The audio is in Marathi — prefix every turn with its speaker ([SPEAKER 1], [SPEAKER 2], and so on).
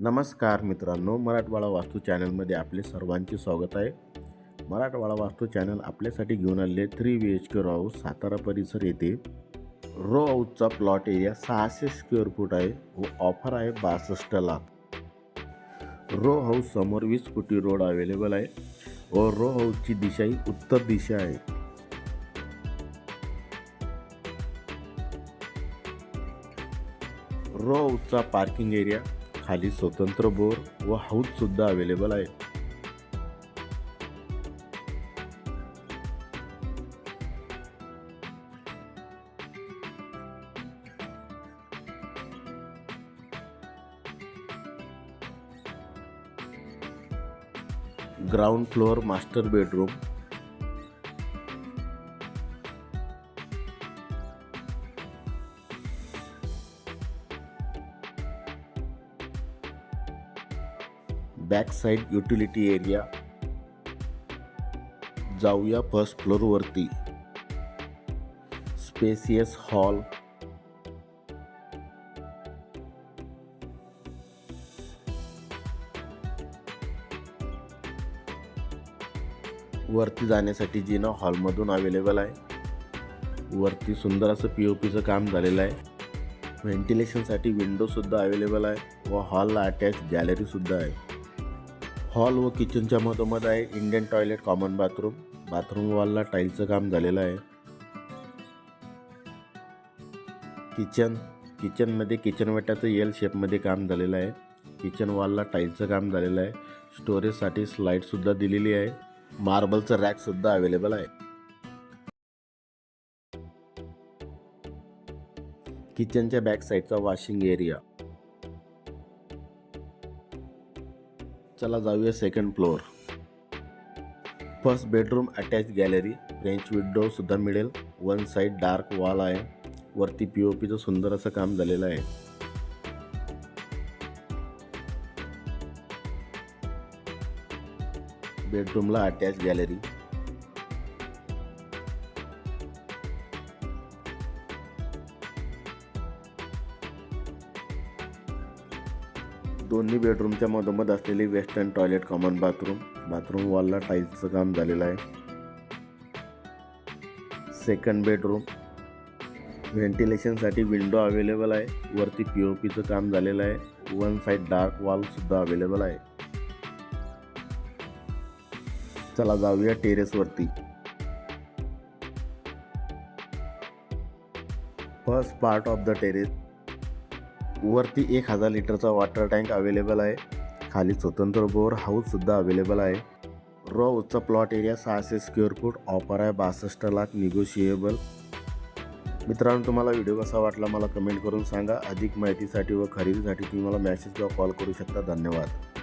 [SPEAKER 1] नमस्कार मित्रांनो, मराठवाडा वास्तू चॅनलमध्ये आपले सर्वांचे स्वागत आहे. मराठवाडा वास्तू चॅनल आपल्यासाठी घेऊन आलेले 3 BHK रो हाऊस सातारा परिसर येथे. रो हाऊसचा प्लॉट एरिया 600 स्क्वेअर फूट आहे व ऑफर आहे 62 लाख. रो हाऊस समोर 20 फुटी रोड अवेलेबल आहे व रो हाऊसची दिशा ही उत्तर दिशा आहे. रो हाऊसचा पार्किंग एरिया, खाली स्वतंत्र बोर व हाऊस सुद्धा अवेलेबल आहे. Ground floor master bedroom, back side utility area. जाऊया फर्स्ट फ्लोअर वरती. स्पेसियस हॉल, वरती जाण्यासाठी जिना हॉलमधून अवेलेबल आहे. वरती सुंदर असं POPचं काम झालेलं आहे. व्हेंटिलेशनसाठी विंडो सुद्धा अवेलेबल आहे व हॉलला अटॅच गॅलरी सुद्धा आहे. हॉल व किचनच्या मधोमध आहे Indian toilet, common bathroom. Bathroom वॉलला टाईलचं काम झालेलं आहे. किचनमध्ये किचन वाट्याचं L शेपमध्ये काम झालेलं आहे. किचन वॉलला टाईलचं काम झालेलं आहे. स्टोरेजसाठी स्लाईड सुद्धा दिलेली आहे. मार्बलचं रॅक सुद्धा अवेलेबल आहे. किचनच्या बॅक साईडचा वॉशिंग एरिया. चला जाऊया second floor. First bedroom, attach gallery, french window सुद्धा मिळेल. वन साइड डार्क वॉल आहे. वरती POPचं सुंदर असं काम झालेलं आहे. बेडरूमला अटॅच गॅलरी. दोन्ही बेडरूमच्या मधोमध असलेली western toilet, common bathroom. Bathroom वॉलला टाईल्सचं काम झालेलं आहे. सेकंड बेडरूम, व्हेंटिलेशनसाठी विंडो अवेलेबल आहे. वरती POPचं काम झालेलं आहे. वन साइड डार्क वॉल सुद्धा अवेलेबल आहे. चला जाऊया टेरेसवरती. First part of the terrace. वरती 1000 लिटरचा वॉटर टँक अवेलेबल आहे. खाली स्वतंत्र बोर, हाऊस सुद्धा अवेलेबल आहे. रो हाऊसचा plot area 600 square foot, offer आहे 62 लाख, निगोशिएबल. मित्रांनो, तुम्हाला व्हिडिओ कसा वाटला मला कमेंट करून सांगा. अधिक माहितीसाठी व खरेदीसाठी तुम्ही मला मेसेज किंवा कॉल करू शकता. धन्यवाद.